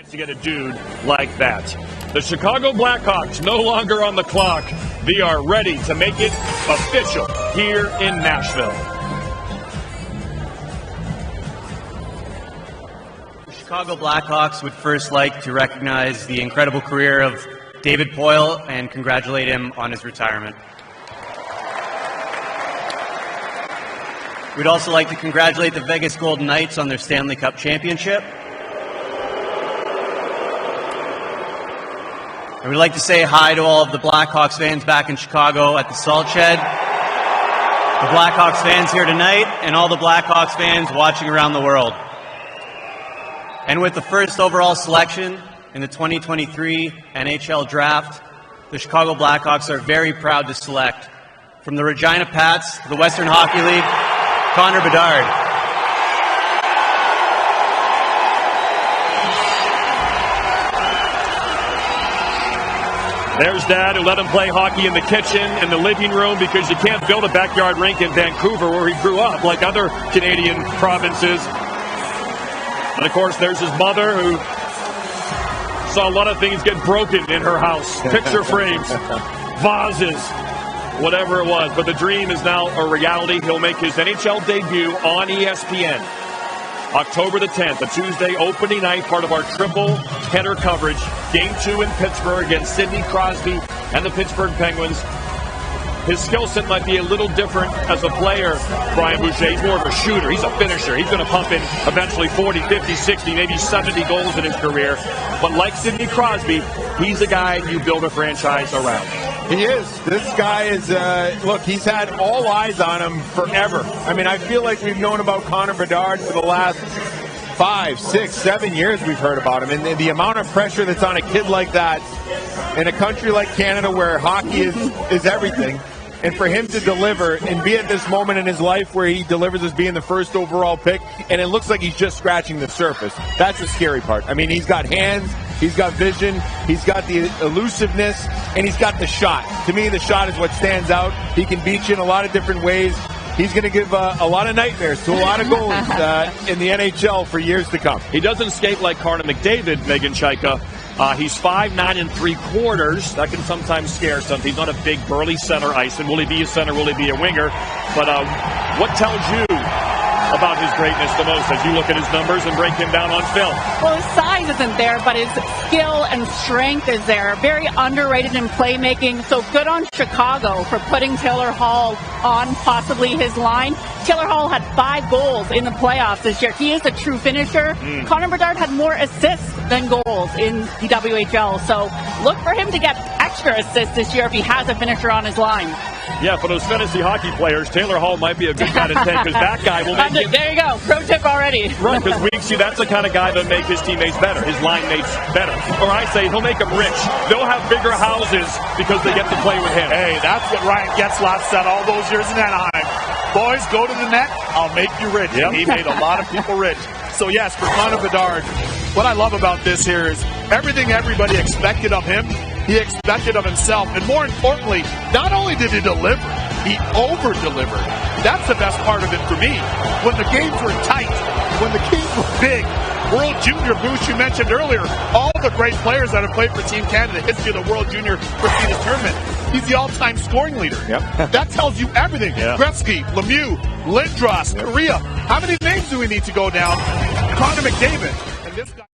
To get a dude like that. The Chicago Blackhawks no longer on the clock. They are ready to make it official here in Nashville. The Chicago Blackhawks would first like to recognize the incredible career of David Poile and congratulate him on his retirement. We'd also like to congratulate the Vegas Golden Knights on their Stanley Cup championship. And we'd like to say hi to all of the Blackhawks fans back in Chicago at the Salt Shed, the Blackhawks fans here tonight, and all the Blackhawks fans watching around the world. And with the first overall selection in the 2023 NHL Draft, the Chicago Blackhawks are very proud to select, from the Regina Pats, the Western Hockey League, Connor Bedard. There's Dad, who let him play hockey in the kitchen, in the living room, because you can't build a backyard rink in Vancouver where he grew up, like other Canadian provinces. And of course, there's his mother, who saw a lot of things get broken in her house. Picture frames, vases, whatever it was. But the dream is now a reality. He'll make his NHL debut on ESPN. October the 10th, a Tuesday opening night, part of our triple header coverage. Game 2 in Pittsburgh against Sidney Crosby and the Pittsburgh Penguins. His skill set might be a little different as a player, Brian Boucher. He's more of a shooter. He's a finisher. He's going to pump in eventually 40, 50, 60, maybe 70 goals in his career. But like Sidney Crosby, he's a guy you build a franchise around. He is. This guy is, look, he's had all eyes on him forever. I mean, I feel like we've known about Connor Bedard for the last 5, 6, 7 years we've heard about him. And the amount of pressure that's on a kid like that in a country like Canada where hockey is everything. And for him to deliver and be at this moment in his life where he delivers as being the first overall pick, and it looks like he's just scratching the surface. That's the scary part. I mean, he's got hands, he's got vision, he's got the elusiveness, and he's got the shot. To me, the shot is what stands out. He can beat you in a lot of different ways. He's going to give a lot of nightmares to a lot of goalies in the NHL for years to come. He doesn't skate like Connor McDavid, Megan Chaika. He's 5'9"3/4. That can sometimes scare some. He's not a big, burly center ice. And will he be a center? Will he be a winger? But what tells you about his greatness the most as you look at his numbers and break him down on film? Well, his size isn't there, but his skill and strength is there. Very underrated in playmaking. So good on Chicago for putting Taylor Hall on possibly his line. Taylor Hall had 5 goals in the playoffs this year. He is a true finisher. Connor Bedard had more assists than goals in the WHL. So look for him to get extra assists this year if he has a finisher on his line. Yeah, for those fantasy hockey players, Taylor Hall might be a good guy to take, because that guy will make it. There you go. Pro tip already. Right, because we see that's the kind of guy that make his teammates better, his line mates better. Or I say he'll make them rich. They'll have bigger houses because they get to play with him. Hey, that's what Ryan Getzlaf said all those years in Anaheim. Boys, go to the net, I'll make you rich. Yep. And he made a lot of people rich. So yes, for Connor Bedard, what I love about this here is everything everybody expected of him, he expected of himself. And more importantly, not only did he deliver, he over-delivered. That's the best part of it for me. When the games were tight, when the games were big, World Junior boost you mentioned earlier, all the great players that have played for Team Canada, history of the World Junior prestigious tournament, he's the all-time scoring leader. Yep. That tells you everything. Yeah. Gretzky, Lemieux, Lindros, Korea. How many names do we need to go down? Connor McDavid. And this guy